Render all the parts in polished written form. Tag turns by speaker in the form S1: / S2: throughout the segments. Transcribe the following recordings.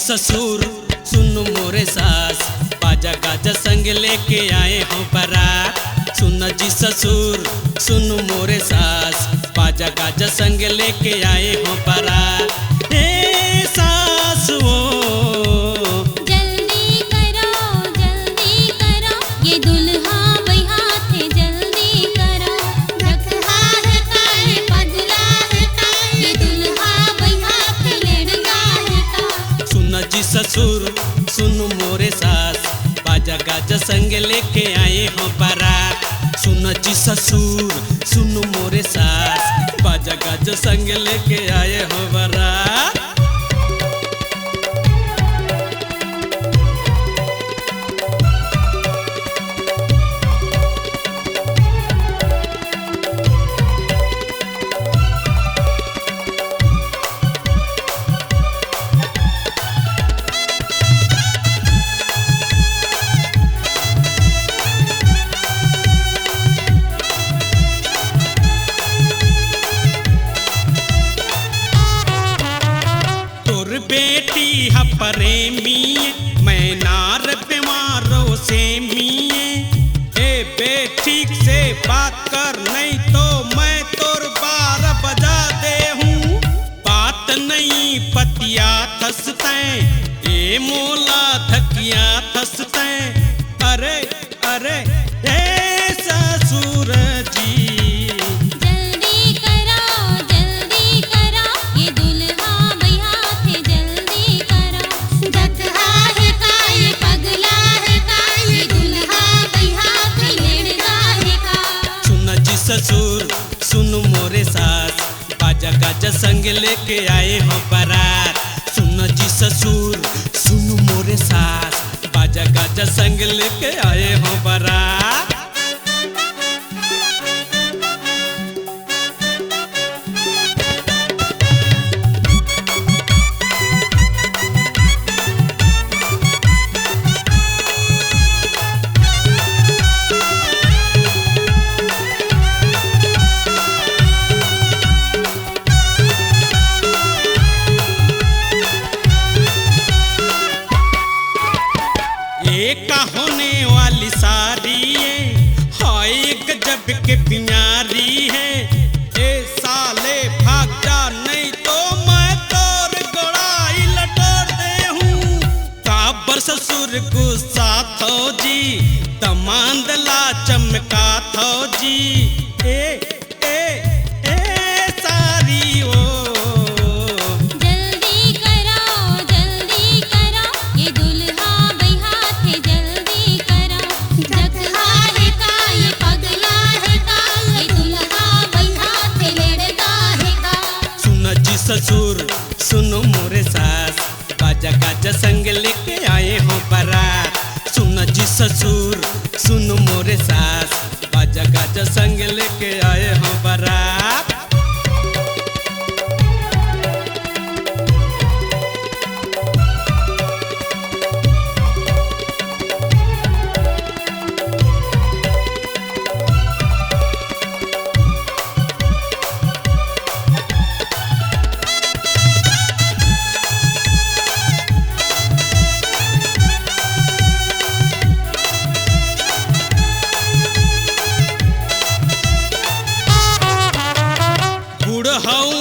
S1: ससुर सुन मोरे सास, बाजा गाजा संग लेके आए हो बारात। सुन जी ससुर सुन मोरे सास, बाजा गाजा संग लेके आए हो बारात। ए सास वो
S2: जल्दी करो ये दुल्हा बैहात है, जल्दी करो। रखा है काहे पगला है का, ये दुल्हा बैहात है, लड़का है का।
S1: सुन जी ससुर सुन मोरे सास, बाजा गाजा संग लेके आए हो बारात। सुन जी ससुर सुन मोरे सास, बाजा गाजा संग लेके आए हो बारात। बेटी है प्रेमी, मैं नार बीमारों से मिए। ए बेटी से बात कर नहीं तो मैं तोर 12 बजा दे हूँ। बात नहीं पतिया थसते, ए मोला थकिया थसते। अरे अरे ए ससुर जी ससुर सुन मोरे सास, बाजा गाजा संग लेके आए हो बारात। सुन जी ससुर सुन मोरे सास, बाजा गाजा संग लेके आए हो बारात। एक होने वाली सारी हाय गजब के प्यारी है। ए साले भाग जा नहीं तो मैं तोर गोड़ाई लटोर दे हूँ। काबर ससुर गुस्सा थो जी, तमांदला चमका थो जी। ए ए ए सारी ओ ससुर सुन मोरे सास, बाजा गाजा संग लेके आए हो बारात। सुन जी ससुर सुन मोरे सास, बाजा गाजा संग लेके आए हो बारात।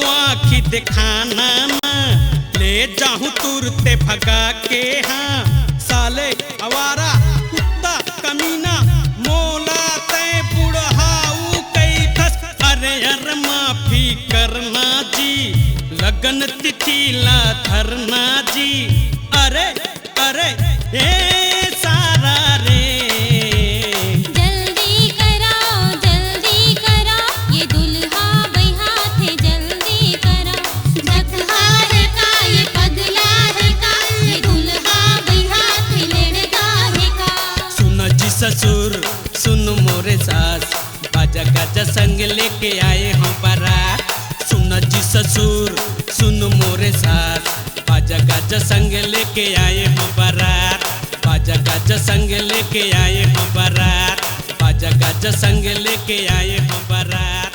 S1: आँखी दिखाना न ले जाऊं तुरते भगा के। हाँ साले अवारा कुत्ता कमीना, मोला तय बुढ़ाऊ कई थस। अरे यार माफी करना जी, लगन तिथि ला धरना जी। अरे अरे ए सारा रे ससुर सुन मोरे सास, बाजा गाजा संग लेके आए हो बारात। सुन जी ससुर सुन मोरे सास, बाजा गाजा संग लेके आए हो बारात। बाजा गाजा संग लेके आए हो बारात, बाजा गाजा संग लेके आए हो बारात।